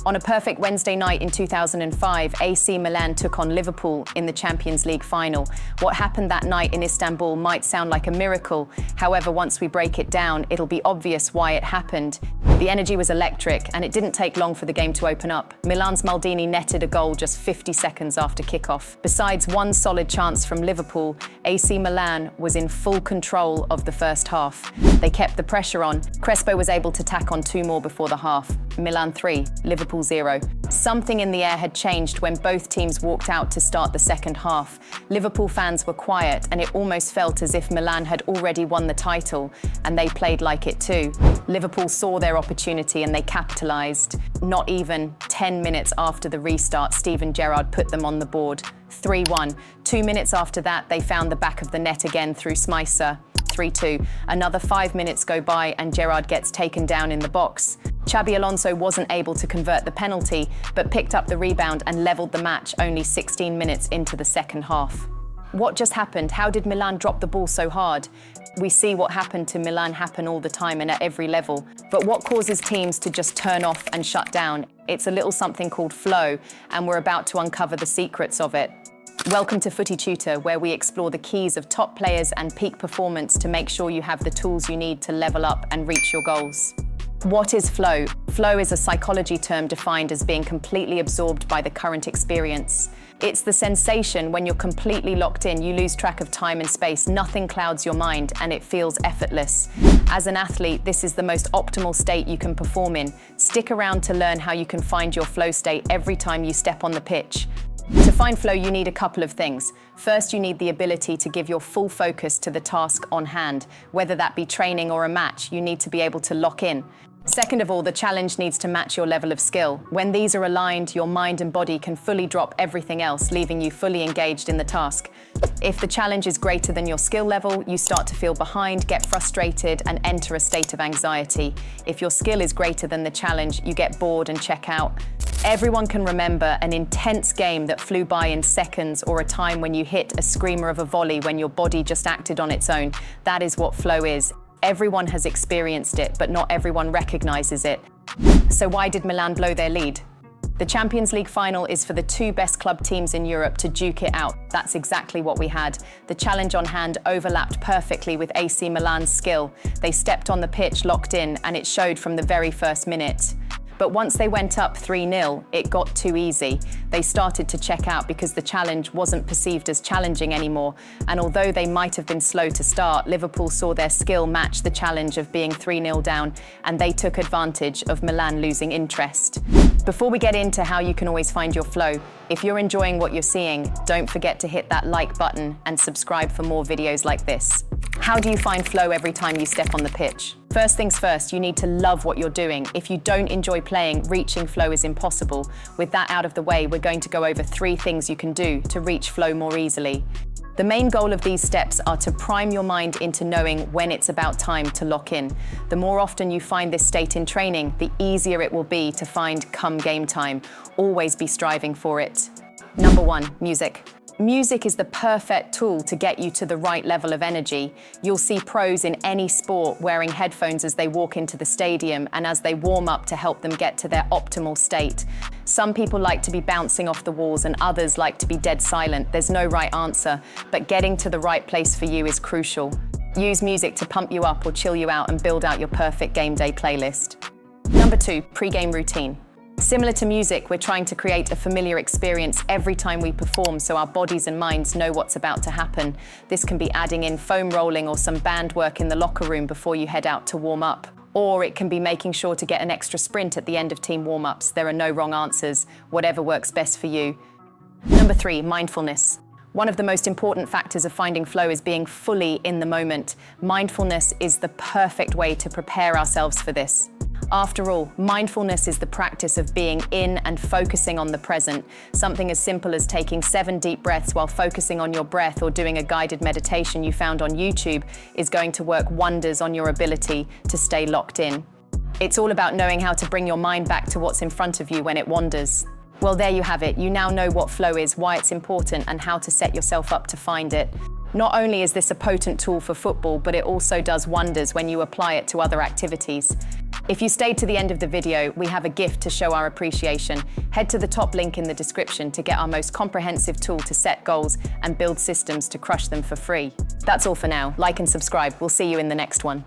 On a perfect Wednesday night in 2005, AC Milan took on Liverpool in the Champions League final. What happened that night in Istanbul might sound like a miracle. However, once we break it down, it'll be obvious why it happened. The energy was electric, and it didn't take long for the game to open up. Milan's Maldini netted a goal just 50 seconds after kickoff. Besides one solid chance from Liverpool, AC Milan was in full control of the first half. They kept the pressure on. Crespo was able to tack on 2 more before the half. Milan 3, Liverpool 0. Something in the air had changed when both teams walked out to start the second half. Liverpool fans were quiet, and it almost felt as if Milan had already won the title, and they played like it too. Liverpool saw their opportunity and they capitalised. Not even 10 minutes after the restart, Steven Gerrard put them on the board. 3-1. 2 minutes after that, they found the back of the net again through Smicer. 3-2. Another 5 minutes go by and Gerrard gets taken down in the box. Xabi Alonso wasn't able to convert the penalty, but picked up the rebound and levelled the match only 16 minutes into the second half. What just happened? How did Milan drop the ball so hard? We see what happened to Milan happen all the time and at every level. But what causes teams to just turn off and shut down? It's a little something called flow, and we're about to uncover the secrets of it. Welcome to Footy Tutor, where we explore the keys of top players and peak performance to make sure you have the tools you need to level up and reach your goals. What is flow? Flow is a psychology term defined as being completely absorbed by the current experience. It's the sensation when you're completely locked in, you lose track of time and space, nothing clouds your mind, and it feels effortless. As an athlete, this is the most optimal state you can perform in. Stick around to learn how you can find your flow state every time you step on the pitch. To find flow, you need a couple of things. First, you need the ability to give your full focus to the task on hand. Whether that be training or a match, you need to be able to lock in. Second of all, the challenge needs to match your level of skill. When these are aligned, your mind and body can fully drop everything else, leaving you fully engaged in the task. If the challenge is greater than your skill level, you start to feel behind, get frustrated, and enter a state of anxiety. If your skill is greater than the challenge, you get bored and check out. Everyone can remember an intense game that flew by in seconds, or a time when you hit a screamer of a volley when your body just acted on its own. That is what flow is. Everyone has experienced it, but not everyone recognizes it. So why did Milan blow their lead? The Champions League final is for the 2 best club teams in Europe to duke it out. That's exactly what we had. The challenge on hand overlapped perfectly with AC Milan's skill. They stepped on the pitch locked in, and it showed from the very first minute. But once they went up 3-0, it got too easy. They started to check out because the challenge wasn't perceived as challenging anymore. And although they might have been slow to start, Liverpool saw their skill match the challenge of being 3-0 down, and they took advantage of Milan losing interest. Before we get into how you can always find your flow, if you're enjoying what you're seeing, don't forget to hit that like button and subscribe for more videos like this. How do you find flow every time you step on the pitch? First things first, you need to love what you're doing. If you don't enjoy playing, reaching flow is impossible. With that out of the way, we're going to go over 3 things you can do to reach flow more easily. The main goal of these steps are to prime your mind into knowing when it's about time to lock in. The more often you find this state in training, the easier it will be to find come game time. Always be striving for it. Number 1, music. Music is the perfect tool to get you to the right level of energy. You'll see pros in any sport wearing headphones as they walk into the stadium and as they warm up to help them get to their optimal state. Some people like to be bouncing off the walls and others like to be dead silent. There's no right answer, but getting to the right place for you is crucial. Use music to pump you up or chill you out and build out your perfect game day playlist. Number 2, pre-game routine. Similar to music, we're trying to create a familiar experience every time we perform so our bodies and minds know what's about to happen. This can be adding in foam rolling or some band work in the locker room before you head out to warm up. Or it can be making sure to get an extra sprint at the end of team warm-ups. There are no wrong answers, whatever works best for you. Number 3, mindfulness. One of the most important factors of finding flow is being fully in the moment. Mindfulness is the perfect way to prepare ourselves for this. After all, mindfulness is the practice of being in and focusing on the present. Something as simple as taking 7 deep breaths while focusing on your breath or doing a guided meditation you found on YouTube is going to work wonders on your ability to stay locked in. It's all about knowing how to bring your mind back to what's in front of you when it wanders. Well, there you have it. You now know what flow is, why it's important, and how to set yourself up to find it. Not only is this a potent tool for football, but it also does wonders when you apply it to other activities. If you stayed to the end of the video, we have a gift to show our appreciation. Head to the top link in the description to get our most comprehensive tool to set goals and build systems to crush them for free. That's all for now. Like and subscribe. We'll see you in the next one.